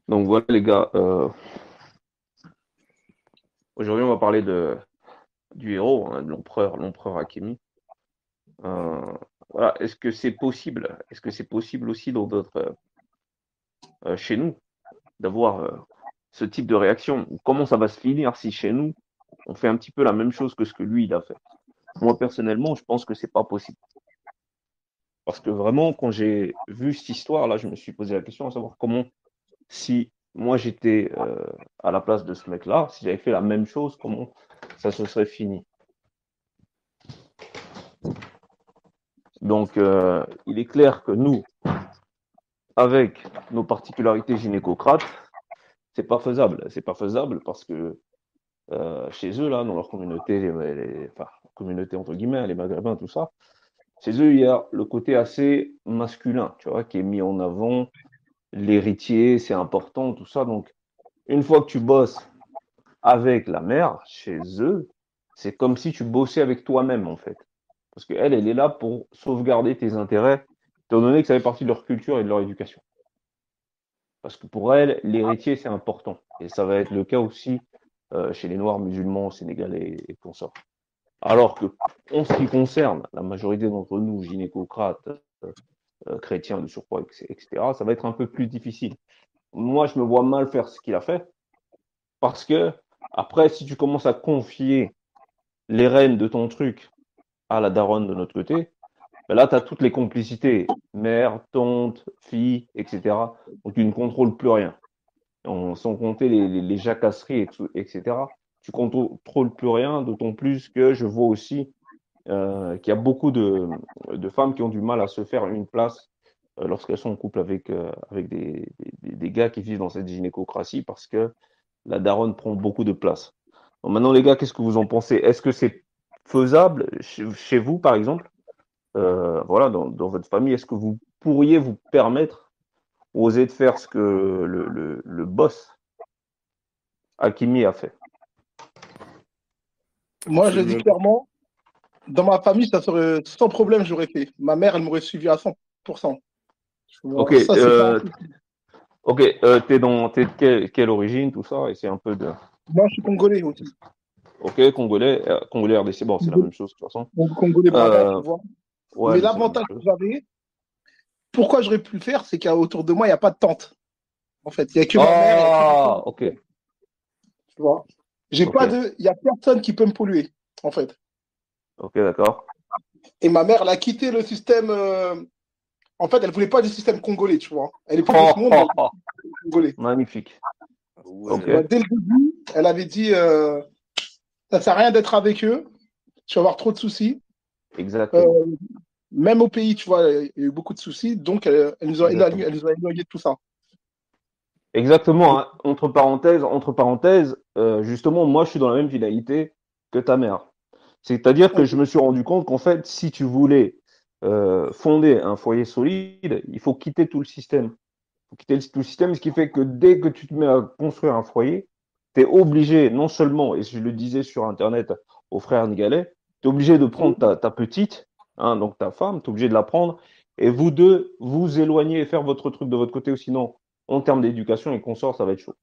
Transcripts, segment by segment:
Donc voilà les gars, aujourd'hui on va parler du héros, hein, de l'empereur Hakimi. Euh, voilà, est-ce que c'est possible? Est-ce que c'est possible aussi dans d'autres, chez nous, d'avoir ce type de réaction? Ou comment ça va se finir si chez nous on fait un petit peu la même chose que ce que lui il a fait? Moi personnellement, je pense que c'est pas possible. Parce que vraiment, quand j'ai vu cette histoire-là, je me suis posé la question à savoir comment, si moi j'étais à la place de ce mec-là, si j'avais fait la même chose, comment ça se serait fini? Donc, il est clair que nous, avec nos particularités gynécocrates, c'est pas faisable. C'est pas faisable parce que chez eux, là, dans leur communauté, enfin, communauté entre guillemets, les Maghrébins, tout ça, chez eux, il y a le côté assez masculin, tu vois, qui est mis en avant. L'héritier, c'est important, tout ça. Donc, une fois que tu bosses avec la mère, chez eux, c'est comme si tu bossais avec toi-même, en fait. Parce qu'elle, elle est là pour sauvegarder tes intérêts, étant donné que ça fait partie de leur culture et de leur éducation. Parce que pour elle, l'héritier, c'est important. Et ça va être le cas aussi chez les Noirs musulmans, sénégalais et consorts. Alors que, en ce qui concerne la majorité d'entre nous, gynécocrates, chrétiens de surcroît, etc., ça va être un peu plus difficile. Moi, je me vois mal faire ce qu'il a fait, parce que, après, si tu commences à confier les rênes de ton truc à la daronne de notre côté, ben là, tu as toutes les complicités, mère, tante, fille, etc. Donc, tu ne contrôles plus rien. Sans compter les jacasseries, etc. Tu contrôles plus rien, d'autant plus que je vois aussi qu'il y a beaucoup de femmes qui ont du mal à se faire une place lorsqu'elles sont en couple avec des gars qui vivent dans cette gynécocratie parce que la daronne prend beaucoup de place. Donc maintenant, les gars, qu'est-ce que vous en pensez? Est-ce que c'est faisable chez vous, par exemple, voilà, dans votre famille, est-ce que vous pourriez vous permettre, oser de faire ce que le boss Hakimi a fait? Moi, je dis clairement, dans ma famille, ça serait sans problème, j'aurais fait. Ma mère, elle m'aurait suivi à 100%. Tu Ok, vois, ça, c'est pas un souci. ok, t'es de quelle origine, tout ça, et c'est un peu de, Moi, je suis congolais aussi. ok, Congolais, Congolais RDC, bon, c'est la Congolais, même chose de toute façon. donc Congolais bravant, tu Euh, vois. ouais, Mais mais c'est la même l'avantage que chose. j'avais, pourquoi j'aurais pu le faire, c'est qu'autour de moi, il n'y a pas de tante. En fait, il n'y a que ma mère, il n'y a que ma Ah, soeur, ok, tu vois. J'ai ok, pas de, il n'y a personne qui peut me polluer, en fait. ok, d'accord. Et ma mère, elle a quitté le système. En fait, elle voulait pas du système congolais, tu vois. Elle est plus de ce Oh, monde, oh, mais oh, congolais. magnifique. Ah Ok, Tu vois, ouais. dès le début, elle avait dit, ça sert à rien d'être avec eux. Tu vas avoir trop de soucis. Euh, exactement, Même au pays, tu vois, il y a eu beaucoup de soucis, donc elle nous a éloignés, exactement. elle nous a éloignés de tout ça. Exactement, hein. Entre parenthèses, justement, moi, je suis dans la même finalité que ta mère. C'est-à-dire que je me suis rendu compte qu'en fait, si tu voulais fonder un foyer solide, il faut quitter tout le système. Il faut quitter tout le système, ce qui fait que dès que tu te mets à construire un foyer, tu es obligé, non seulement, et je le disais sur Internet au frère Nigalet, tu es obligé de prendre ta petite, hein, donc ta femme, tu es obligé de la prendre, et vous deux, vous éloigner et faire votre truc de votre côté, ou sinon, en termes d'éducation et consort, ça va être chaud.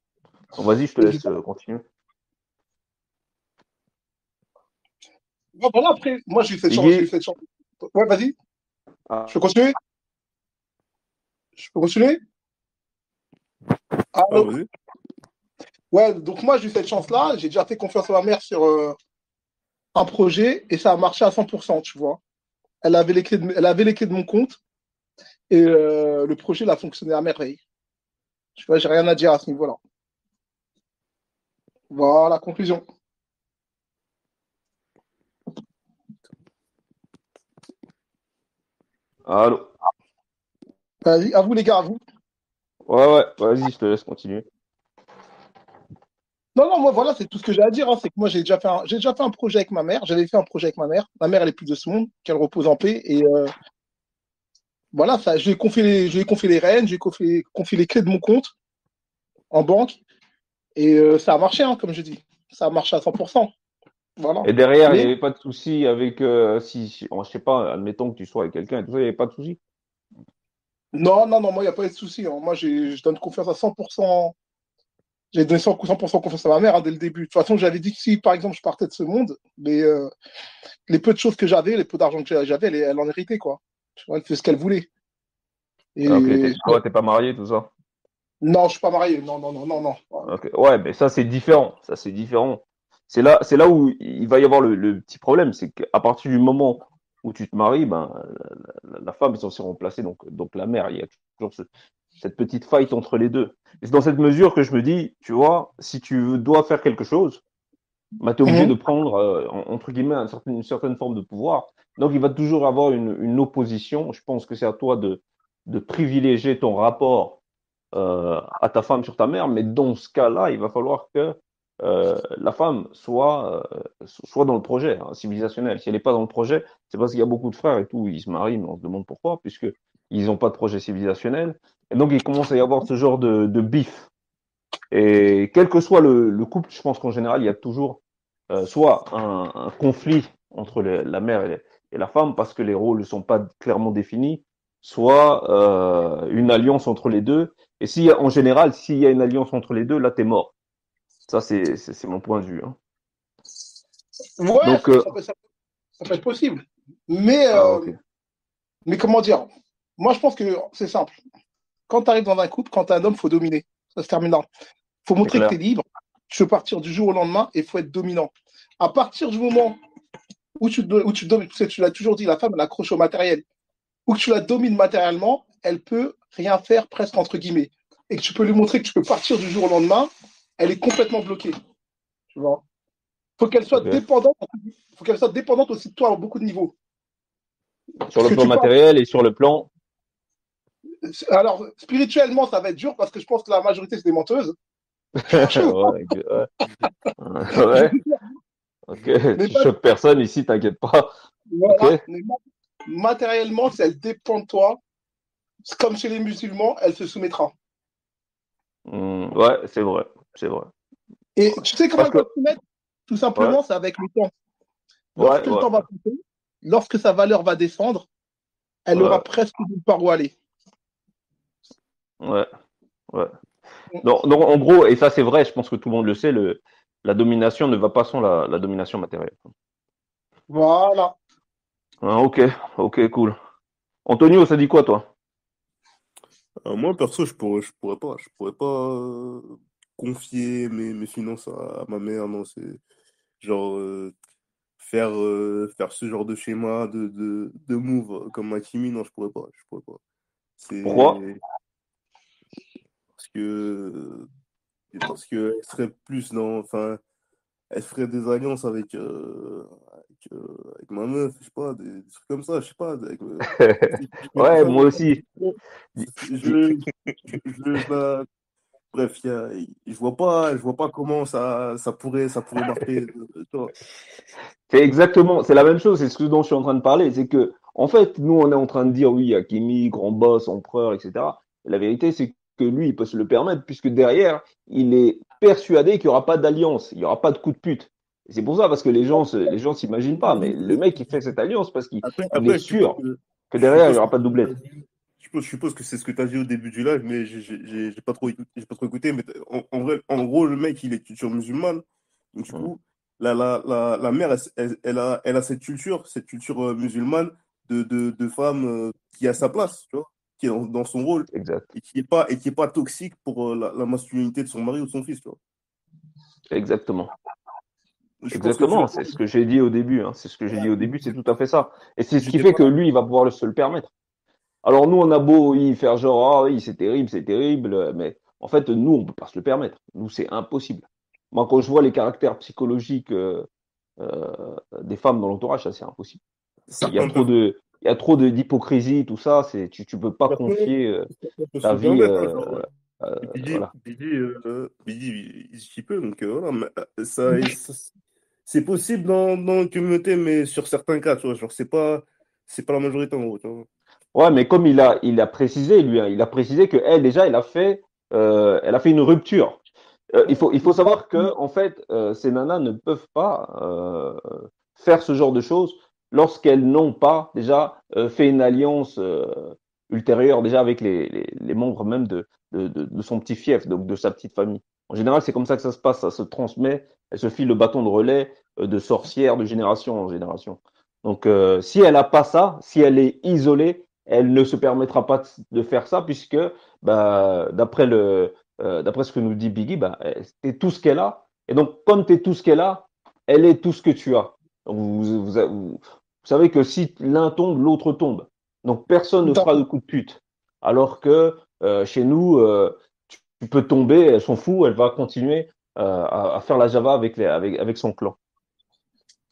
Donc vas-y, je te laisse Exact. continuer. Bon, voilà, après, moi, j'ai eu cette chance, j'ai eu Iggy, cette chance. Ouais, vas-y, je ah, peux continuer? Je peux continuer? Ah, Allô? vas-y. Ouais, donc moi, j'ai eu cette chance-là, j'ai déjà fait confiance à ma mère sur un projet et ça a marché à 100%, tu vois. Elle avait les clés de mon compte et le projet, il a fonctionné à merveille. Tu vois, j'ai rien à dire à ce niveau-là. Voilà, conclusion. allô. Vas-y, à vous les gars, à vous. Ouais, ouais, vas-y, je te laisse continuer. Non, non, moi voilà, c'est tout ce que j'ai à dire, hein. C'est que moi j'ai déjà fait un projet avec ma mère. J'avais fait un projet avec ma mère. Ma mère, elle est plus de ce monde, qu'elle repose en paix. Et voilà, ça, je lui ai confié les rênes, je lui ai confié les clés de mon compte en banque. Et ça a marché, hein, comme je dis. Ça a marché à 100%. Voilà. Et derrière, il n'y Mais avait pas de souci avec, si, je sais pas, admettons que tu sois avec quelqu'un et tout ça, il n'y avait pas de souci. Non, non, non, moi, il n'y a pas eu de souci, hein. Moi, je donne confiance à 100%. J'ai donné 100% confiance à ma mère, hein, dès le début. De toute façon, j'avais dit que si, par exemple, je partais de ce monde, mais les peu de choses que j'avais, les peu d'argent que j'avais, elle en héritait, quoi. Tu vois, elle fait ce qu'elle voulait. Ah, ok, Et toi, t'es pas marié, tout ça. non, je suis pas marié. Non, non, non, non, non. Ok. Ouais, mais ça, c'est différent. Ça, c'est différent. C'est là où il va y avoir le petit problème. C'est qu'à partir du moment où tu te maries, ben, la femme est censée remplacer donc la mère. Il y a toujours cette petite fight entre les deux. Et c'est dans cette mesure que je me dis, tu vois, si tu dois faire quelque chose, bah, tu es obligé de Mhm, prendre, entre guillemets, une certaine forme de pouvoir. Donc, il va toujours avoir une opposition. Je pense que c'est à toi de privilégier ton rapport à ta femme sur ta mère, mais dans ce cas-là, il va falloir que la femme soit dans le projet hein, civilisationnel. Si elle n'est pas dans le projet, c'est parce qu'il y a beaucoup de frères et tout, ils se marient, mais on se demande pourquoi, puisque ils n'ont pas de projet civilisationnel. Et donc, il commence à y avoir ce genre de bif. Et quel que soit le couple, je pense qu'en général, il y a toujours soit un conflit entre la mère et la femme parce que les rôles ne sont pas clairement définis, soit une alliance entre les deux. Et si en général, s'il y a une alliance entre les deux, là, t'es mort. Ça, c'est mon point de vue. Hein. ouais, Donc, ça peut être possible. Mais, ah, euh, ok, mais comment dire? Moi, je pense que c'est simple. Quand tu arrives dans un couple, quand tu es un homme, il faut dominer. Ça se termine là. Il faut c'est montrer que tu es clair. libre. Tu peux partir du jour au lendemain et il faut être dominant. À partir du moment où tu domines, parce que tu l'as toujours dit, la femme, elle accroche au matériel. Ou que tu la domines matériellement, elle peut rien faire presque entre guillemets. Et que tu peux lui montrer que tu peux partir du jour au lendemain, elle est complètement bloquée. Tu vois. Faut qu'elle soit Ok. dépendante. Faut qu'elle soit dépendante aussi de toi à beaucoup de niveaux. Sur Parce le que plan tu parles. matériel et sur le plan. Alors, spirituellement, ça va être dur parce que je pense que la majorité, c'est des menteuses. Ouais, ouais, ouais, ok. Mais, Tu choques personne ici, t'inquiète pas. Ok. voilà, mais matériellement, si elle dépend de toi, comme chez les musulmans, elle se soumettra. Ouais, c'est vrai, c'est vrai. Et tu sais comment Parce elle va que, se soumettre? Tout ouais, simplement, c'est avec le temps. ouais, Lorsque le ouais, temps va passer, lorsque sa valeur va descendre, elle ouais, aura presque nulle part où aller. ouais, ouais. Donc, en gros, et ça c'est vrai, je pense que tout le monde le sait, la domination ne va pas sans la domination matérielle. Voilà. Ah, ok, ok, cool. Antonio, ça dit quoi, toi? Moi, perso, je pourrais pas confier mes finances à ma mère, non, c'est genre faire ce genre de schéma, de move comme Hakimi, non, je pourrais pas. Pourquoi? C'est parce que, parce que elle serait plus dans, enfin, elle ferait des alliances avec ma meuf, je sais pas, des trucs comme ça, je sais pas, Ouais, moi aussi. je, je la- Bref, je vois pas comment ça pourrait marcher. Tu vois. C'est exactement, c'est la même chose, c'est ce dont je suis en train de parler. C'est que, en fait, nous, on est en train de dire, oui, Hakimi, grand boss, empereur, etc. La vérité, c'est que lui, il peut se le permettre, puisque derrière, il est persuadé qu'il n'y aura pas d'alliance, il n'y aura pas de coup de pute. Et c'est pour ça, parce que les gens s'imaginent pas, mais le mec, il fait cette alliance parce qu'il il est Après, sûr que je derrière, il n'y suppose aura pas de doublette. je suppose que c'est ce que tu as dit au début du live, mais j'ai pas trop écouté. Mais en vrai, en gros, le mec, il est culture musulmane. Donc, du Hum, coup, la mère, elle a cette culture musulmane de femme qui a sa place, tu vois, qui est dans son rôle exact. et qui est pas toxique pour la masculinité de son mari ou de son fils, tu vois. Exactement. Je pense que tu l'as Exactement. C'est ce que j'ai dit au début. Hein. C'est ce que j'ai dit au début. C'est tout à fait ça. Et c'est ce qui J'étais fait pas que lui, il va pouvoir se le permettre. Alors nous, on a beau y faire genre, ah oui, c'est terrible, mais en fait, nous, on peut pas se le permettre. Nous, c'est impossible. Moi, quand je vois les caractères psychologiques des femmes dans l'entourage, ça, c'est impossible. certains peuvent, Il y a trop d'hypocrisie, tout ça. Tu peux pas certains confier peuvent se ta le vie, permettre, hein, genre. voilà. Bidi, il s'y peut, donc voilà, mais, c'est possible dans la communauté, mais sur certains cas, tu vois, genre c'est pas la majorité en gros, tu vois. Ouais, mais comme il a précisé, lui, hein, il a précisé que elle, déjà, elle a fait une rupture. Il faut savoir que, en fait, ces nanas ne peuvent pas faire ce genre de choses lorsqu'elles n'ont pas déjà fait une alliance ultérieure déjà avec les membres même de son petit fief, donc de sa petite famille. En général, c'est comme ça que ça se passe, ça se transmet, elle se file le bâton de relais de sorcière de génération en génération. Donc, si elle a pas ça, si elle est isolée, elle ne se permettra pas de faire ça puisque, bah, d'après ce que nous dit Biggie, bah, c'est tout ce qu'elle a. Et donc, comme tu es tout ce qu'elle a, elle est tout ce que tu as. Donc, vous savez que si l'un tombe, l'autre tombe. Donc, personne ne Tout à fera fait. de coup de pute. Alors que chez nous, tu peux tomber, elle s'en fout, elle va continuer à faire la Java avec son clan.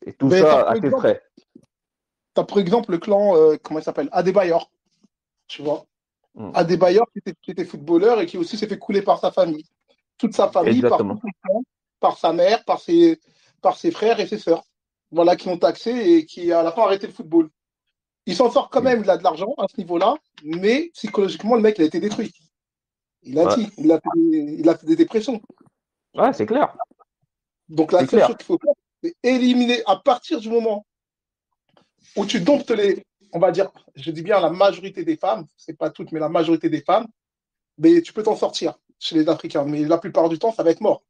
Et tout Ben, ça à tes frais. t'as par exemple le clan, comment il s'appelle? Adebayor, tu vois. Mm. Adebayor qui était footballeur et qui aussi s'est fait couler par sa famille. Toute sa famille, par tout Exactement. son clan, par sa mère, par ses frères et ses sœurs. Voilà, qui ont taxé et qui, à la fin, arrêté le football. Il s'en sort quand même, il a de l'argent à ce niveau-là, mais psychologiquement, le mec, il a été détruit. Il a Ouais, dit, il a fait des dépressions. ouais, c'est clair. Donc, la C'est seule chose clair. qu'il faut faire, c'est éliminer à partir du moment où tu domptes on va dire, je dis bien la majorité des femmes, c'est pas toutes, mais la majorité des femmes, mais tu peux t'en sortir chez les Africains. Mais la plupart du temps, ça va être mort.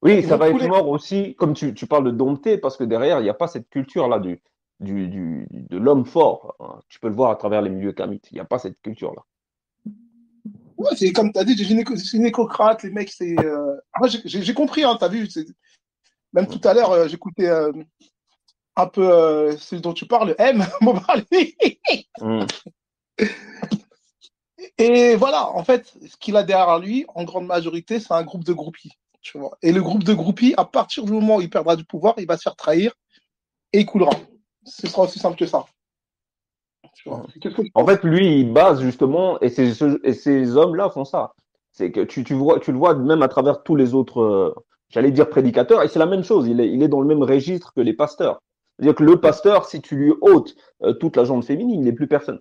Oui, Ils ça vont te va être couler. mort aussi, comme tu parles de dompter, parce que derrière, il n'y a pas cette culture-là de l'homme fort, hein. Tu peux le voir à travers les milieux kamites. Il n'y a pas cette culture-là. Ouais, c'est comme tu as dit, des gynécocrates, les mecs, c'est. Moi, j'ai compris, hein, tu as vu. Même tout à l'heure, j'écoutais un peu ce dont tu parles, M, m'en parler. Mm. Et voilà, en fait, ce qu'il a derrière lui, en grande majorité, c'est un groupe de groupies. Tu vois. Et le groupe de groupies, à partir du moment où il perdra du pouvoir, il va se faire trahir et il coulera. Ce sera aussi simple que ça. Tu vois. Mm. C'est quelque chose que je En pense. fait, lui, il base justement, et ces hommes-là font ça. C'est que tu le vois même à travers tous les autres, j'allais dire prédicateurs, et c'est la même chose. Il est dans le même registre que les pasteurs. C'est-à-dire que le pasteur, si tu lui ôtes toute la jante féminine, il n'est plus personne.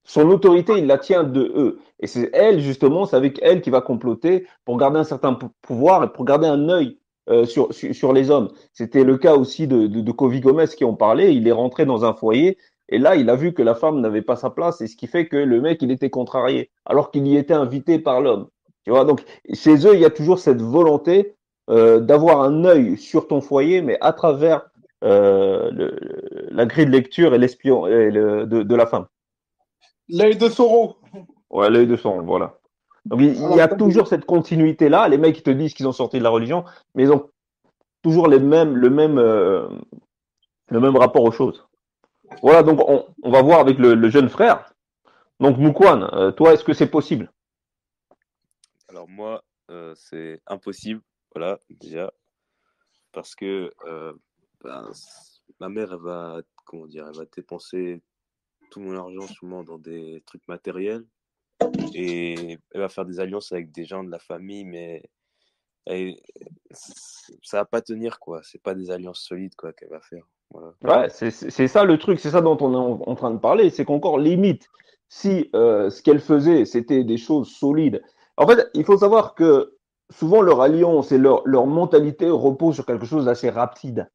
Son autorité, il la tient de eux. Et c'est elle, justement, c'est avec elle qu'il va comploter pour garder un certain pouvoir et pour garder un œil sur les hommes. C'était le cas aussi de Kovi Gomez qui en parlait. Il est rentré dans un foyer et là, il a vu que la femme n'avait pas sa place et ce qui fait que le mec, il était contrarié alors qu'il y était invité par l'homme. Tu vois, donc chez eux, il y a toujours cette volonté d'avoir un œil sur ton foyer, mais à travers la grille de lecture et l'espion de la femme. L'œil de Soro. Ouais, l'œil de sang, voilà. Donc il y Alors, a toujours cette continuité-là. Les mecs, ils te disent qu'ils ont sorti de la religion, mais ils ont toujours le même rapport aux choses. Voilà, donc on va voir avec le jeune frère. Donc Moukwan, toi, est-ce que c'est possible? Alors moi, c'est impossible, voilà, déjà, parce que ben, ma mère, elle va, comment dire, elle va dépenser tout mon argent souvent dans des trucs matériels et elle va faire des alliances avec des gens de la famille, mais elle- ça va pas tenir, quoi. C'est pas des alliances solides, quoi, qu'elle va faire. Voilà. Ouais, c'est ça le truc, c'est ça dont on est en train de parler, c'est qu'encore limite, si ce qu'elle faisait, c'était des choses solides. En fait, il faut savoir que souvent leur alliance et leur mentalité repose sur quelque chose d'assez rapide,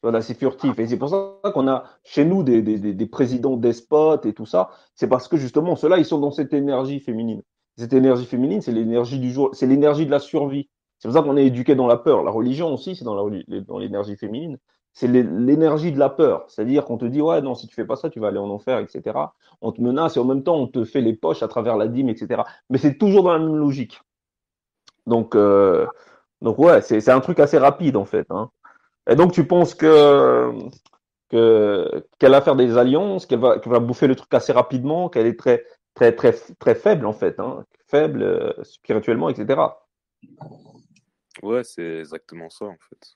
d'assez furtif. Et c'est pour ça qu'on a chez nous des présidents despotes et tout ça. C'est parce que justement, ceux-là, ils sont dans cette énergie féminine. Cette énergie féminine, c'est l'énergie du jour, c'est l'énergie de la survie. C'est pour ça qu'on est éduqué dans la peur. La religion aussi, c'est dans l'énergie féminine. C'est l'énergie de la peur. C'est-à-dire qu'on te dit, ouais, non, si tu fais pas ça, tu vas aller en enfer, etc. On te menace et en même temps, on te fait les poches à travers la dîme, etc. Mais c'est toujours dans la même logique. Donc, euh, donc ouais, c'est un truc assez rapide, en fait, hein. Et donc, tu penses qu'elle va faire des alliances, qu'elle va bouffer le truc assez rapidement, qu'elle est très faible, en fait, hein. Faible spirituellement, etc. Ouais, c'est exactement ça, en fait.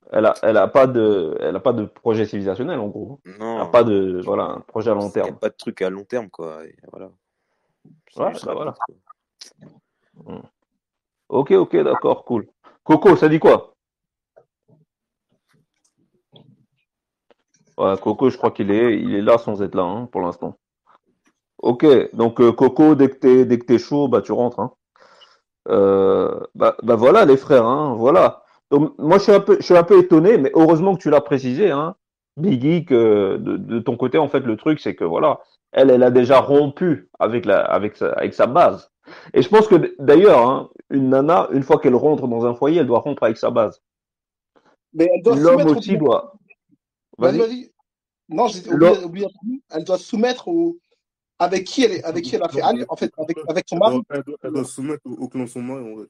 Voilà. Elle a pas de projet civilisationnel, en gros. Elle n'a Non, pas non, de, voilà, un projet à long il n'y a terme. pas de truc à long terme, quoi. Et voilà. C'est Ouais, juste bah rapide, voilà. quoi. Mm. Ok, ok, d'accord, cool. Coco, ça dit quoi? Ouais, Coco, je crois il est là sans être là, hein, pour l'instant. Ok, donc Coco, dès que t'es chaud, bah tu rentres, hein. Bah voilà les frères, hein, voilà. Donc moi je suis un peu étonné, mais heureusement que tu l'as précisé, hein, Biggie, que de ton côté en fait le truc c'est que voilà, elle a déjà rompu avec sa base. Et je pense que d'ailleurs, hein, une nana, une fois qu'elle rentre dans un foyer, elle doit rompre avec sa base. Mais elle doit L'homme soumettre aussi doit. Vas-y, Vas-y. vas-y. Non, j'ai oublié, L'homme. oublié. Elle doit soumettre avec qui elle a fait en fait, avec son mari. Elle doit se soumettre au clan de son mari, en fait.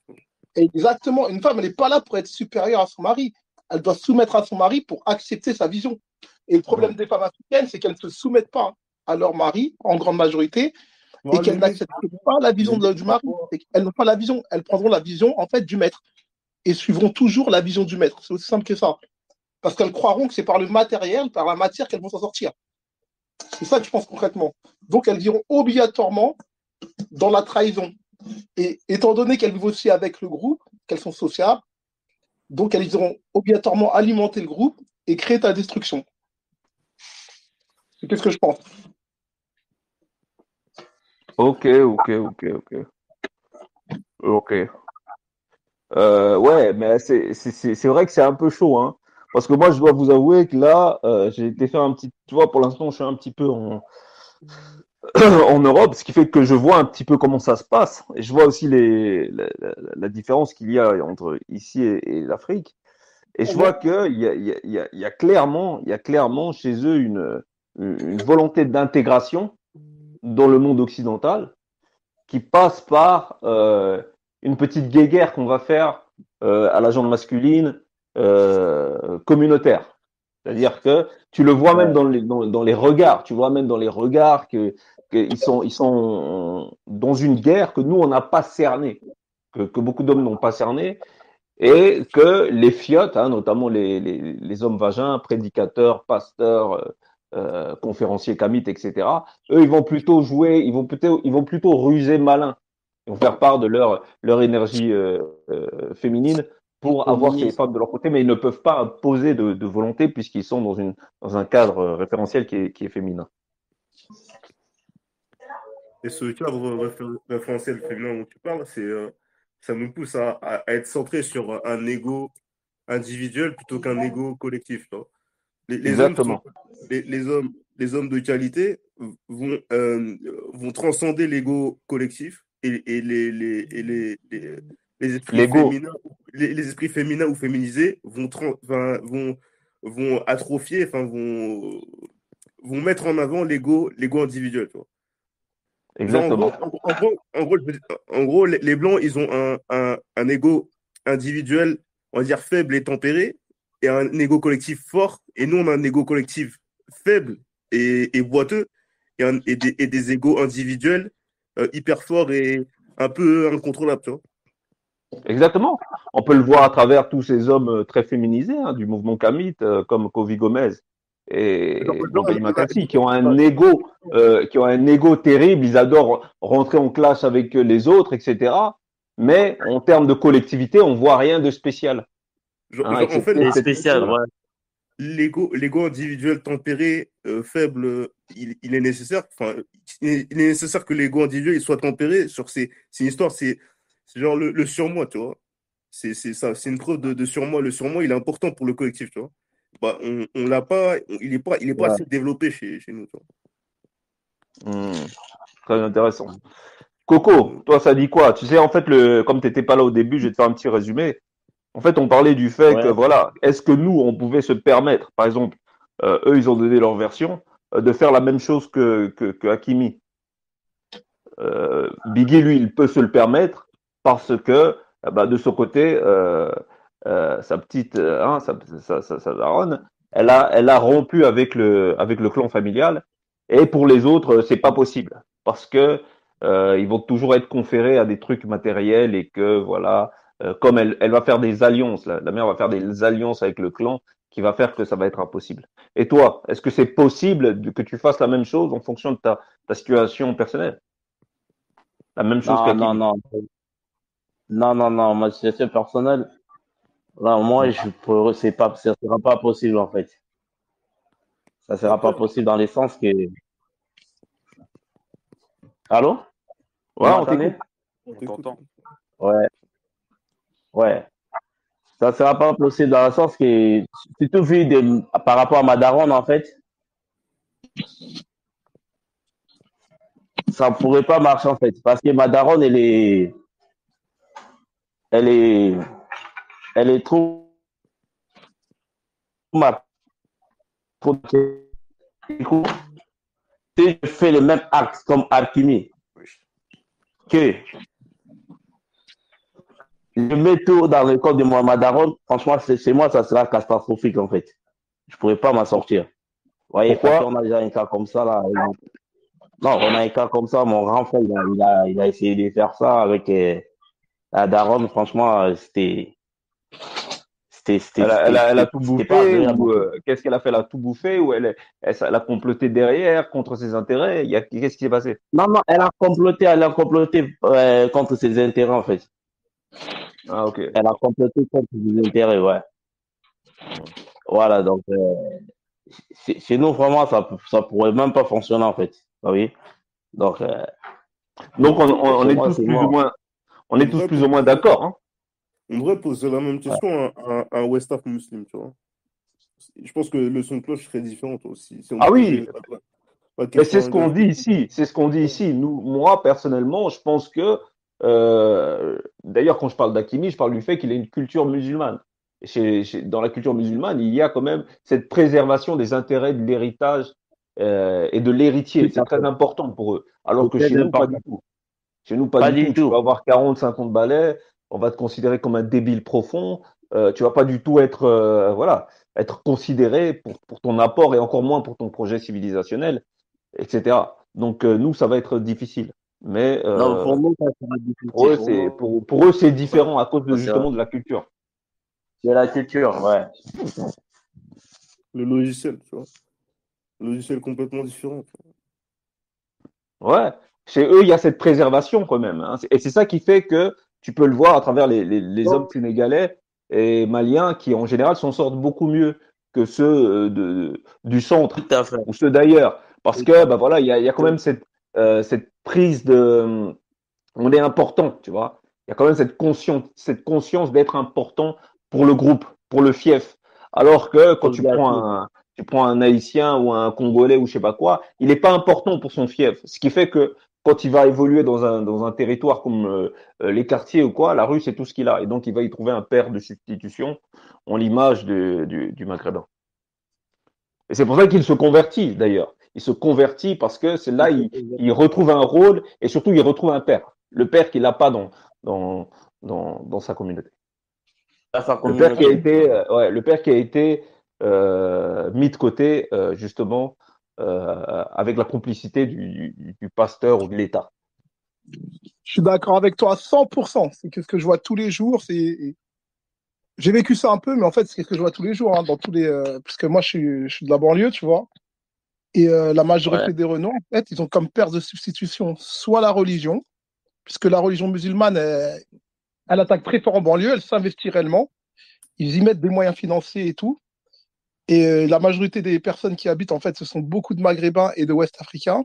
Exactement. Une femme, elle n'est pas là pour être supérieure à son mari. Elle doit soumettre à son mari pour accepter sa vision. Et le problème des femmes africaines, c'est qu'elles ne se soumettent pas à leur mari, en grande majorité, et Bon, qu'elles n'acceptent pas la vision du mari. Elles n'ont pas la vision. Elles prendront la vision, en fait, du maître. Et suivront toujours la vision du maître. C'est aussi simple que ça. Parce qu'elles croiront que c'est par le matériel, par la matière qu'elles vont s'en sortir. C'est ça que je pense concrètement. Donc, elles iront obligatoirement dans la trahison. Et étant donné qu'elles vivent aussi avec le groupe, qu'elles sont sociables, donc elles iront obligatoirement alimenter le groupe et créer ta destruction. C'est qu'est-ce que je pense. Ok, ok, ok, ok. Ok. Ouais, mais c'est vrai que c'est un peu chaud, hein. Parce que moi, je dois vous avouer que là, j'ai été faire un petit, tu vois, pour l'instant, je suis un petit peu en Europe, ce qui fait que je vois un petit peu comment ça se passe. Et je vois aussi la différence qu'il y a entre ici et l'Afrique. Et je vois il y a clairement chez eux une volonté d'intégration dans le monde occidental qui passe par une petite guéguerre qu'on va faire à la jambe masculine communautaire. C'est-à-dire que tu le vois même dans les regards, tu vois même dans les regards que ils sont dans une guerre que nous, on n'a pas cernée, que beaucoup d'hommes n'ont pas cernée, et que les fiottes, hein, notamment les hommes vagins, prédicateurs, pasteurs, conférenciers, kamites, etc., eux, ils vont plutôt ruser malin. Ils vont faire part de leur énergie féminine pour avoir ces femmes de leur côté, mais ils ne peuvent pas imposer de volonté puisqu'ils sont dans un cadre référentiel qui est féminin. Et ce cadre référentiel féminin dont tu parles, ça nous pousse à être centré sur un ego individuel plutôt qu'un ego collectif. Tu vois. Les hommes Exactement. les hommes de qualité vont transcender l'ego collectif et les esprits L'ego. féminins, les esprits féminins ou féminisés vont atrophier, vont mettre en avant l'ego individuel. Tu vois. Genre, Exactement. en gros, les Blancs, ils ont un ego individuel, on va dire, faible et tempéré, et un ego collectif fort. Et nous, on a un ego collectif faible et boiteux, et des égos individuels hyper forts et un peu incontrôlables. Tu vois. Exactement. On peut le voir à travers tous ces hommes très féminisés hein, du mouvement kamite, comme Kovi Gomez et Ibrahima Kassi, qui ont un ego terrible. Ils adorent rentrer en classe avec les autres, etc. Mais en termes de collectivité, on voit rien de spécial. Hein, En fait, C'est spécial, voilà. ouais. l'ego individuel tempéré, faible, il est nécessaire. Enfin, il est nécessaire que l'ego individuel il soit tempéré. C'est une histoire, c'est genre le surmoi, tu vois. C'est ça, c'est une preuve de surmoi. Le surmoi, il est important pour le collectif, tu vois. Bah, on l'a pas, il est pas assez développé chez nous, tu vois. Très intéressant. Coco, toi, ça dit quoi? Tu sais, en fait, comme tu n'étais pas là au début, je vais te faire un petit résumé. En fait, on parlait du fait que, Ouais. voilà, est-ce que nous, on pouvait se permettre, par exemple, eux, ils ont donné leur version, de faire la même chose que Hakimi. Biggie, lui, il peut se le permettre parce que, bah, de son côté, sa petite, hein, sa daronne, elle a rompu avec le clan familial. Et pour les autres, c'est pas possible parce que ils vont toujours être conférés à des trucs matériels et que voilà, comme elle va faire des alliances, la mère va faire des alliances avec le clan qui va faire que ça va être impossible. Et toi, est-ce que c'est possible que tu fasses la même chose en fonction de ta situation personnelle? La même chose Non, non, qu'Hakimi. non. Non, non, non. Ma situation personnelle, là, moi, ça sera pas possible, en fait. Ça sera pas Après, possible dans le sens que. Allô? Vous Ouais, on m'entendez? t'écoute. on On t'écoute. t'entend. Ouais, ouais. Ça sera pas possible dans le sens que, surtout par rapport à ma daronne, en fait, ça pourrait pas marcher en fait. Parce que ma daronne, elle est, elle est trop ma trop- du coup, si je fais le même acte comme Hakimi, que je mets tout dans le corps de Mohamed Daron, franchement, chez moi, ça sera catastrophique en fait. Je pourrais pas m'en sortir. Vous voyez, parce Pourquoi? qu'on a déjà un cas comme ça là. Non, on a un cas comme ça. Mon grand frère, il a essayé de faire ça avec la daronne. Franchement, Elle a tout c'était pas bouffé agréable ou en fait. qu'est-ce qu'elle a fait? Elle a tout bouffé ou elle a comploté derrière contre ses intérêts? Qu'est-ce qui s'est passé? Non, non, elle a comploté contre ses intérêts en fait. Ah, ok. Elle a comploté contre ses intérêts, ouais. Voilà, donc chez nous, vraiment, ça pourrait même pas fonctionner en fait. Ah oui. Donc, Donc, on chez est moi, tous c'est plus ou mort. moins, on On est tous devrait plus ou moins poser, d'accord, hein. on devrait poser la même Ouais. question à un West Ham musulman, tu vois. Je pense que le son de cloche serait différent aussi. Si on Ah posait oui, la mais question c'est à ce un gars. qu'on dit ici. C'est ce qu'on dit ici. Moi, personnellement, je pense que, d'ailleurs, quand je parle d'Hakimi, je parle du fait qu'il a une culture musulmane. Et dans la culture musulmane, il y a quand même cette préservation des intérêts de l'héritage, et de l'héritier. Tout C'est à très fait. important pour eux. Alors C'est que très chez nous, pas du important. tout. Chez nous, pas Pas du du tout. Tu peux tout. avoir 40, 50 balais, on va te considérer comme un débile profond. Tu vas pas du tout être, voilà, être considéré pour ton apport et encore moins pour ton projet civilisationnel, etc. Donc nous, ça va être difficile. Mais Donc, pour nous, ça sera pour difficile. eux, Pour nous, pour eux, c'est différent à cause de, c'est justement de la culture. la culture, ouais. Le logiciel, tu vois. Le logiciel complètement différent. Tu Ouais. Chez eux, il y a cette préservation quand même, hein. Et c'est ça qui fait que tu peux le voir à travers les hommes sénégalais et maliens qui, en général, s'en sortent beaucoup mieux que ceux du centre Tout à fait. ou ceux d'ailleurs. Parce Tout que, à bah voilà, il y a quand même cette prise de, on est important, tu vois. Il y a quand même cette conscience d'être important pour le groupe, pour le fief. Alors que quand fait. tu prends un Haïtien ou un Congolais ou je sais pas quoi, il n'est pas important pour son fief. Ce qui fait que quand il va évoluer dans un territoire comme les quartiers ou quoi, la rue, c'est tout ce qu'il a. Et donc, il va y trouver un père de substitution en l'image du Maghrébin. Et c'est pour ça qu'il se convertit, d'ailleurs. Il se convertit parce que c'est là, il retrouve un rôle et surtout, il retrouve un père. Le père qu'il n'a pas dans, dans sa communauté. Dans sa Le père qui a communauté. été, le père qui a été mis de côté, justement, avec la complicité du pasteur ou de l'État. Je suis d'accord avec toi à 100%. C'est ce que je vois tous les jours. J'ai vécu ça un peu, mais en fait, c'est ce que je vois tous les jours, hein, dans tous les, parce que moi, je suis de la banlieue, tu vois. Et la Ouais. majorité des Renault, en fait, ils ont comme père de substitution soit la religion, puisque la religion musulmane, elle attaque très fort en banlieue, elle s'investit réellement. Ils y mettent des moyens financiers et tout. Et la majorité des personnes qui habitent, en fait, ce sont beaucoup de Maghrébins et de Ouest-Africains.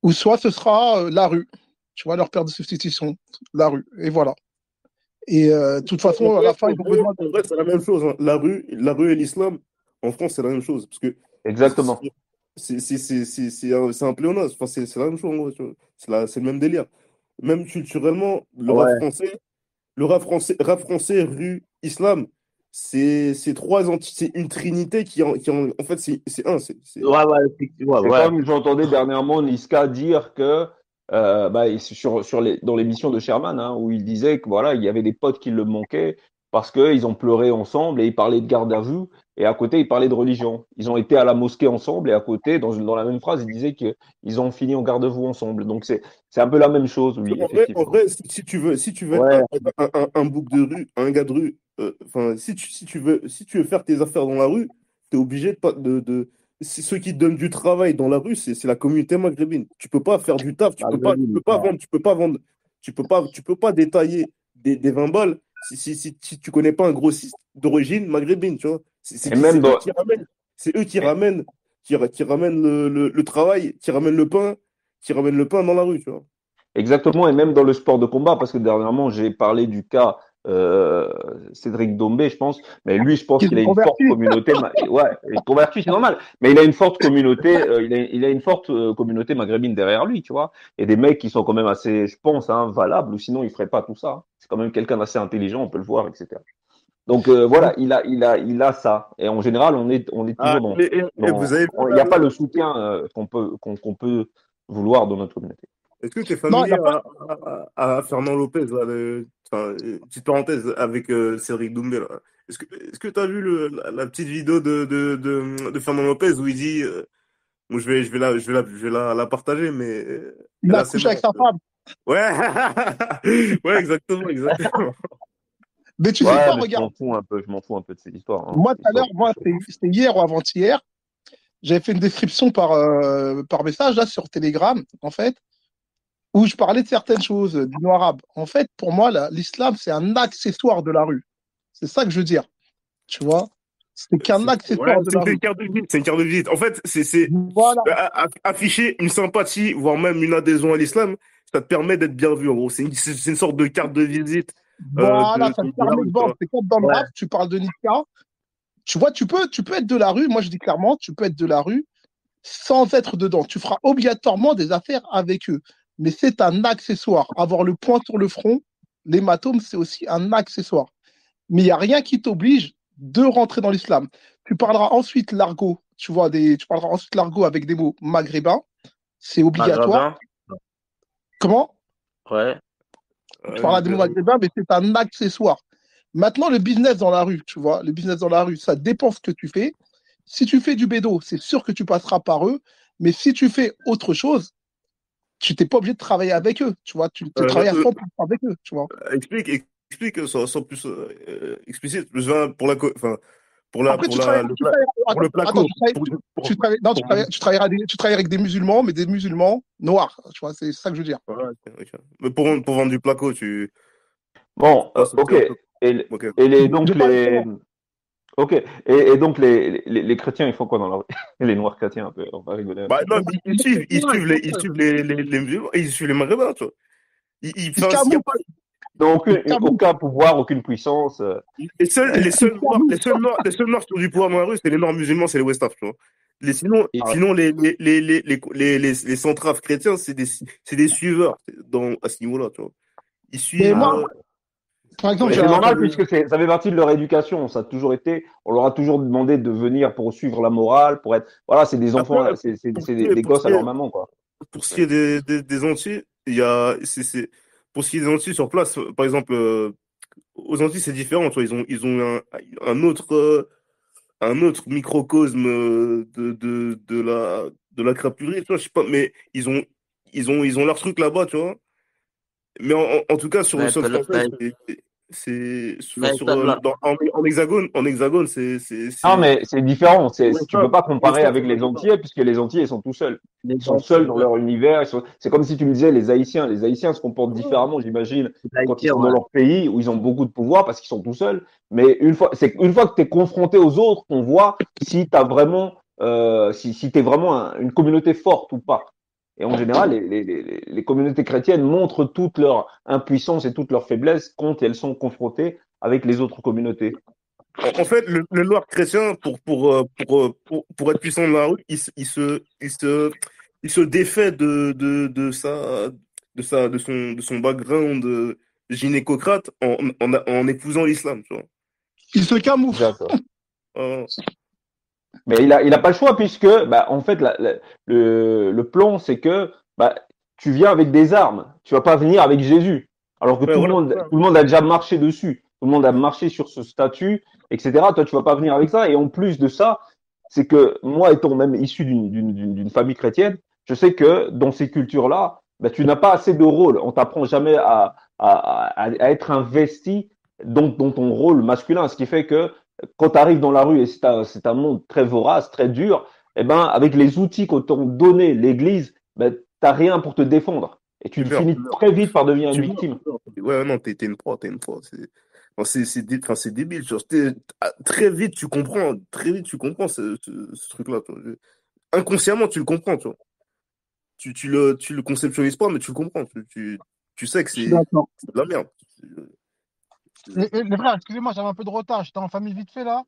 Ou soit ce sera la rue, tu vois, leur père de substitution, la rue. Et voilà. Et de toute vois. façon, à la fin, En ils ont vrai, besoin en vrai, c'est la même chose, hein. La rue et l'islam, en France, c'est la même chose. Parce que Exactement. c'est un pléonasme. Enfin, c'est la même chose, en gros, tu vois. C'est le même délire. Même culturellement, Ouais. rap français, rue, islam, c'est trois entités, c'est une trinité en fait, c'est un. Ouais, ouais, effectivement, C'est ouais. comme j'entendais dernièrement Niska dire que bah, dans l'émission de Sherman, hein, où il disait que voilà, il y avait des potes qui le manquaient parce qu'ils ont pleuré ensemble et ils parlaient de garde à vue et à côté ils parlaient de religion. Ils ont été à la mosquée ensemble et à côté, dans la même phrase, ils disaient qu'ils ont fini en garde à vue ensemble. Donc c'est un peu la même chose, oui, En effectivement. vrai, si tu veux être Ouais. un bouc de rue, un gars de rue, enfin, si tu veux faire tes affaires dans la rue, tu es obligé de, pas- ceux qui te donnent du travail dans la rue, c'est la communauté maghrébine. Tu peux pas faire du taf, Maghrébine, ouais. tu peux pas détailler des 20 balles si tu connais pas un grossiste d'origine maghrébine, tu vois. Et même dans, C'est eux qui ramènent le travail, qui ramènent le pain dans la rue, tu vois. exactement, et même dans le sport de combat, parce que dernièrement, j'ai parlé du cas euh, Cédric Dombé, je pense. Mais lui, je pense Qu'ils qu'il ont a une forte converti. communauté. Ouais, il est converti, c'est normal. Mais il a une forte communauté. Il a une forte communauté maghrébine derrière lui, tu vois. Et des mecs qui sont quand même assez, je pense, hein, valables. Ou sinon, il ferait pas tout ça, hein. C'est quand même quelqu'un d'assez intelligent, on peut le voir, etc. Donc voilà, il a ça. Et en général, on est Ah, toujours et vous avez vu il n'y a pas le soutien qu'on peut vouloir dans notre communauté. est-ce que tu es Non, il familier n'a pas. à Fernand Lopez, là, enfin, petite parenthèse, avec Cédric Doumbé, là. Est-ce que tu as vu la petite vidéo de Fernand Lopez où il dit, bon, je vais la partager, mais Il elle est a assez couché avec marrante. sa femme. Ouais, ouais, exactement, exactement. Mais tu sais Ouais, quoi, mais regarde. je m'en fous un peu de ces histoires, hein. Moi, Ces tout à histoires l'heure, de moi, couche. c'était hier ou avant-hier. J'avais fait une description par message là, sur Telegram, en fait, où je parlais de certaines choses du nom arabe. En fait, pour moi, l'islam, c'est un accessoire de la rue. C'est ça que je veux dire. Tu vois? C'est qu'un Ouais, accessoire de la c'est une rue. carte de visite. C'est une carte de visite. En fait, c'est Voilà, afficher une sympathie, voire même une adhésion à l'islam, ça te permet d'être bien vu. En gros, c'est une sorte de carte de visite voilà, ça te de la permet rue, de tu vendre. vois. C'est comme dans le Ouais. rap, tu parles de Nika. Tu vois, tu peux être de la rue. Moi, je dis clairement, tu peux être de la rue sans être dedans. Tu feras obligatoirement des affaires avec eux. Mais c'est un accessoire. Avoir le point sur le front, l'hématome, c'est aussi un accessoire. Mais il n'y a rien qui t'oblige de rentrer dans l'islam. Tu parleras ensuite l'argot, tu parleras ensuite l'argot avec des mots maghrébins, c'est obligatoire. Maghrébin, Comment? ouais. Tu parleras des mots Libéral. maghrébins, mais c'est un accessoire. Maintenant, le business dans la rue, tu vois, le business dans la rue, ça dépend ce que tu fais. Si tu fais du bédo, c'est sûr que tu passeras par eux. Mais si tu fais autre chose, tu n'es pas obligé de travailler avec eux, tu vois. Tu Euh, travailles à euh, 100% avec eux, tu vois. explique sans plus explicite. Je viens enfin, Après, pour le attends, placo. Pour, non, pour- tu travailles avec des musulmans, mais des musulmans noirs, tu vois, c'est ça que je veux dire. ouais, ok, ok. Mais pour vendre du placo, tu Bon, passes aussi ok. un peu. Ok. Et Je donc parle comment? ok. Et donc les chrétiens, ils font quoi dans la rue? Les noirs chrétiens, un peu. On va rigoler un Bah, petit non, peu. ils suivent les musulmans et ils suivent les maghrébins, tu vois. Ils se Enfin, s'il y a camouflent, pas, Donc ils se camouflent, aucun pouvoir, aucune puissance. ils se camouflent. les seuls noirs qui ont du pouvoir dans la rue, c'est les noirs musulmans, c'est les Westaf, tu vois. Ah, Sinon les centraves chrétiens, c'est des suiveurs à ce niveau-là, tu vois. Ils Mais suivent. moi, par exemple, mais j'ai c'est un normal pote. puisque ça fait partie de leur éducation. Ça a toujours été, on leur a toujours demandé de venir pour suivre la morale, pour être, voilà, c'est des Après, enfants, pour c'est ce qui est, des pour ce gosses qui à leur est, maman, quoi. pour ce qui Ouais. est des Antilles, pour ce qui est des Antilles sur place, par exemple, aux Antilles, c'est différent, tu vois. Ils ont un autre microcosme de la crapulerie, tu vois, je sais pas, mais ils ont leur truc là-bas, tu vois. Mais en tout cas, sur le Mais, sol Pel- français, mais, enfin, en hexagone, Non, mais c'est différent. ouais, Tu peux pas comparer avec c'est les maghrébin. Antillais puisque les Antillais, ils sont tout seuls. les Ils sont seuls Antilles, dans ouais. leur univers. C'est comme si tu me disais les Haïtiens. Les Haïtiens se comportent Ouais. différemment, j'imagine, C'est quand ils haïtien, sont dans ouais. leur pays où ils ont beaucoup de pouvoir parce qu'ils sont tout seuls. Mais une fois que tu es confronté aux autres, qu'on voit si t'as vraiment, si t'es vraiment une communauté forte ou pas. Et en général, les communautés chrétiennes montrent toute leur impuissance et toute leur faiblesse quand elles sont confrontées avec les autres communautés. En fait, le noir chrétien, pour être puissant dans la rue, il se défait de son background gynécocrate en épousant l'islam, tu vois. Ils se camouflent. D'accord. Euh, Mais il a pas le choix puisque, bah, en fait, le plan, c'est que bah, tu viens avec des armes. Tu vas pas venir avec Jésus. Alors que ouais, voilà, c'est ça. tout le monde a déjà marché dessus. Tout le monde a marché sur ce statut, etc. Toi, tu vas pas venir avec ça. Et en plus de ça, c'est que moi, étant même issu d'une famille chrétienne, je sais que dans ces cultures-là, bah, tu n'as pas assez de rôle. On t'apprend jamais à être investi dans ton rôle masculin. Ce qui fait que quand tu arrives dans la rue et c'est un monde très vorace, très dur, eh ben, avec les outils que t'ont donné l'Église, ben, t'as rien pour te défendre. Et Tu tu meurs, finis tu meurs. très vite par devenir une Tu meurs, victime. tu meurs. Ouais, non, t'es une proie, t'es une proie. Enfin, enfin, c'est débile. Genre, très vite, tu comprends ce truc-là, tu vois. Inconsciemment, tu le comprends, tu vois. Tu le conceptualises pas, mais tu le comprends. Tu sais que Je suis c'est d'accord. de la merde. Et les frères, excusez-moi, j'avais un peu de retard. J'étais en famille vite fait là.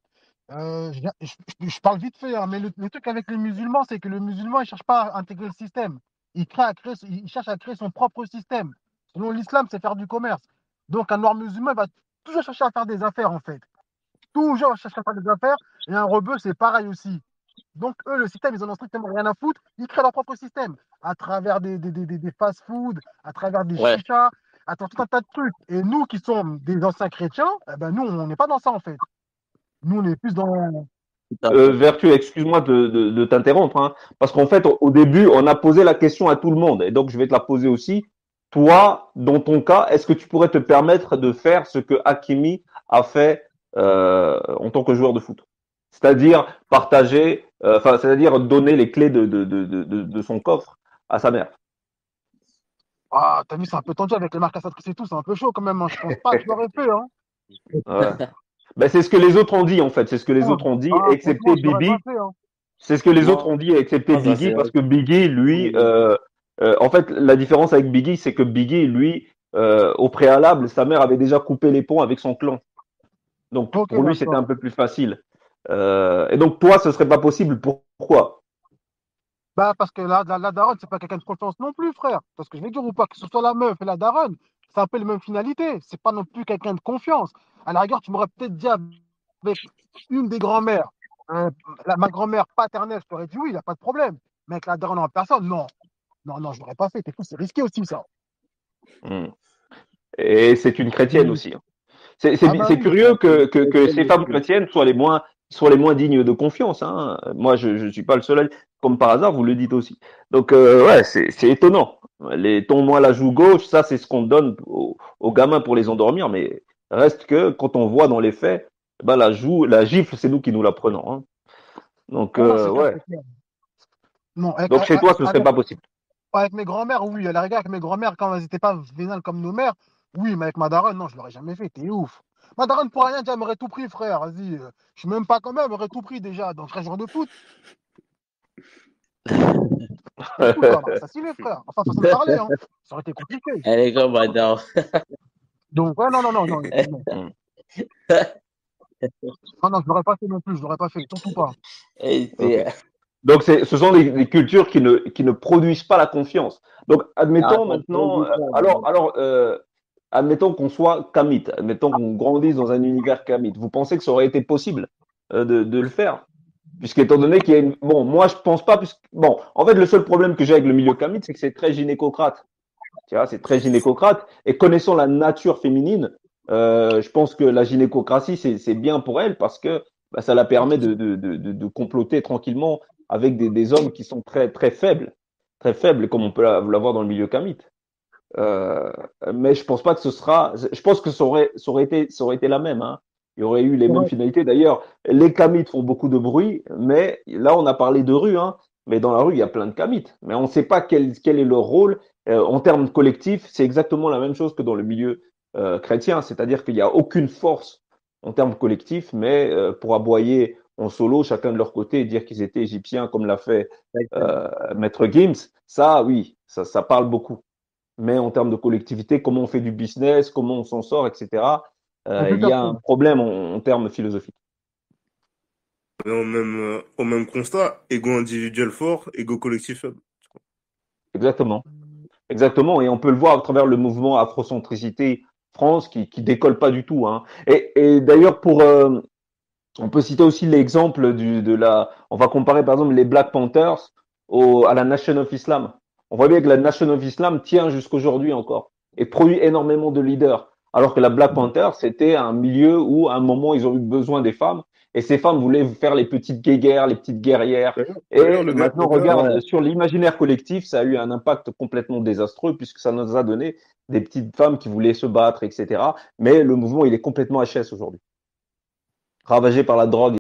Je parle vite fait, hein, mais le truc avec les musulmans, c'est que le musulman, il cherche pas à intégrer le système. Il cherche à créer son propre système. Selon l'islam, c'est faire du commerce. Donc, un noir musulman, il va toujours chercher à faire des affaires, en fait. Toujours chercher à faire des affaires. Et un rebeu, c'est pareil aussi. Donc, eux, le système, ils en ont strictement rien à foutre. Ils créent leur propre système à travers des fast-food, à travers des Ouais, chichas, à travers tout un tas de trucs. Et nous, qui sommes des anciens chrétiens, eh ben, nous, on n'est pas dans ça, en fait. Nous, on est plus dans. tout à fait. Vertu, excuse-moi de t'interrompre, hein, parce qu'en fait, au début, on a posé la question à tout le monde, et donc je vais te la poser aussi. Toi, dans ton cas, est-ce que tu pourrais te permettre de faire ce que Hakimi a fait en tant que joueur de foot? C'est-à-dire partager, c'est-à-dire donner les clés de son coffre à sa mère. Ah, t'as vu, c'est un peu tendu avec les marques Assatrices et tout, c'est un peu chaud quand même, hein. Je pense pas que je l'aurais fait, hein. Ouais. Ben, c'est ce que les autres ont dit, en fait. C'est ce que les autres ont dit, Franchement, excepté je l'aurais pas Bibi. fait, hein. C'est ce que les autres Non, ont dit, excepté non, ça Biggie, c'est parce vrai. que Biggie, lui, en fait, la différence avec Biggie, c'est que Biggie, lui, au préalable, sa mère avait déjà coupé les ponts avec son clan. Donc, Ok, pour lui, c'était d'accord. un peu plus facile. Et donc, toi, ce serait pas possible. Pourquoi? Bah, parce que la daronne, c'est pas quelqu'un de confiance non plus, frère. Parce que je vais dire ou pas, que ce soit la meuf et la daronne, c'est un peu les mêmes finalités. C'est pas non plus quelqu'un de confiance. À la rigueur, tu m'aurais peut-être dit avec une des grand-mères, euh, ma grand-mère paternelle, je t'aurais dit oui, il n'y a pas de problème. Mais avec la daronne en personne, non. Non, non, je l'aurais pas fait. T'es fou, c'est risqué aussi, ça. Hmm. Et c'est une chrétienne Mm. aussi, hein. Ah bah C'est oui. curieux que Chrétienne ces femmes aussi, hein. chrétiennes soient les moins dignes de confiance, hein. Moi, je suis pas le seul, comme par hasard, vous le dites aussi. Donc, ouais, c'est étonnant. Les tons-moi la joue gauche, ça, c'est ce qu'on donne aux gamins pour les endormir, mais reste que quand on voit dans les faits, ben, la gifle, c'est nous qui nous la prenons, hein. Donc, Non, non, c'est clair, ouais. c'est clair. Non, Donc, chez toi, ce serait pas possible. avec mes grands-mères, oui. À la rigueur, avec mes grands-mères, quand elles n'étaient pas vénales comme nos mères, oui, mais avec ma daronne, non, je l'aurais jamais fait. T'es ouf. Ma daronne, pour rien dire, elle m'aurait tout pris, frère. Vas-y. Je suis même pas quand même, elle m'aurait tout pris déjà. Donc, je serais joueur de foot. C'est fou, ça m'a assassiné, frère. Enfin, façon de parler, hein. Ça aurait été compliqué. Elle est comme madame. Donc, ouais, non, non, non, non, non. Hmm. Non, non, je l'aurais pas fait non plus. Je l'aurais pas fait, surtout pas. Et Ok. Donc, ce sont des cultures qui ne produisent pas la confiance. Donc, Ah, admettons ça maintenant, produit pas, admettons qu'on soit kamite, admettons qu'on grandisse dans un univers kamite. Vous pensez que ça aurait été possible de le faire? Puisqu'étant donné qu'il y a une... Bon, moi, je pense pas, puisque... Bon, en fait, le seul problème que j'ai avec le milieu kamite, c'est que c'est très gynécocrate. Tu vois, c'est très gynécocrate. Et connaissant la nature féminine, je pense que la gynécocratie, c'est bien pour elle parce que bah, ça la permet de comploter tranquillement avec des hommes qui sont très faibles, comme on peut l'avoir dans le milieu kamite. Euh, mais je pense pas que ce sera. Je pense que ça aurait été la même, hein. Il y aurait eu les mêmes Ouais. finalités. D'ailleurs, les kamites font beaucoup de bruit, mais là, on a parlé de rue, hein. Mais dans la rue, il y a plein de kamites. Mais on ne sait pas quel est leur rôle. En termes collectifs, c'est exactement la même chose que dans le milieu chrétien. C'est-à-dire qu'il n'y a aucune force en termes collectifs, mais pour aboyer en solo, chacun de leur côté, et dire qu'ils étaient égyptiens, comme l'a fait Maître Gims, ça, oui, ça parle beaucoup. Mais en termes de collectivité, comment on fait du business, comment on s'en sort, etc., Ouais, il tout y à a fait. un problème en termes philosophiques. Au même constat, ego individuel fort, ego collectif faible. Exactement. Exactement. Et on peut le voir à travers le mouvement Afrocentricité France qui décolle pas du tout, hein. Et d'ailleurs, on peut citer aussi l'exemple on va comparer par exemple les Black Panthers à la Nation of Islam. On voit bien que la Nation of Islam tient jusqu'aujourd'hui encore et produit énormément de leaders. Alors que la Black Panther, c'était un milieu où à un moment ils ont eu besoin des femmes et ces femmes voulaient faire les petites guéguerres, les petites guerrières. D'ailleurs, Et maintenant, le gars, regarde, sur l'imaginaire collectif, ça a eu un impact complètement désastreux puisque ça nous a donné des petites femmes qui voulaient se battre, etc. Mais le mouvement, il est complètement HS aujourd'hui, ravagé par la drogue.